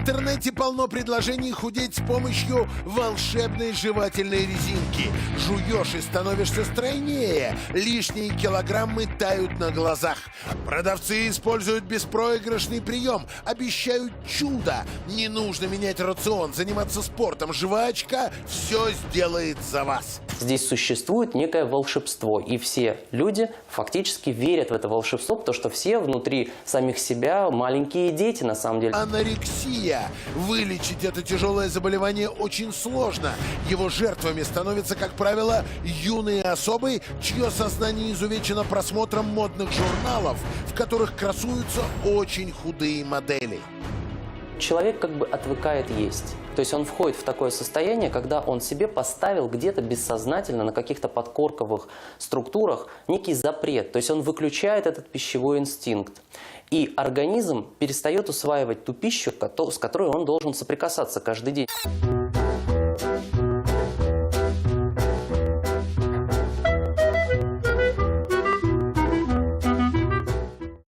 интернете полно предложений худеть с помощью волшебной жевательной резинки. Жуешь и становишься стройнее. Лишние килограммы тают на глазах. Продавцы используют беспроигрышный прием. Обещают чудо. Не нужно менять рацион, заниматься спортом. Жвачка все сделает за вас. Здесь существует некое волшебство, и все люди фактически верят в это волшебство, потому что все внутри самих себя маленькие дети на самом деле. Анорексия. Вылечить это тяжелое заболевание очень сложно. Его жертвами становятся, как правило, юные особы, чье сознание изувечено просмотром модных журналов, в которых красуются очень худые модели. Человек как бы отвыкает есть. То есть он входит в такое состояние, когда он себе поставил где-то бессознательно на каких-то подкорковых структурах некий запрет. То есть он выключает этот пищевой инстинкт. И организм перестает усваивать ту пищу, с которой он должен соприкасаться каждый день.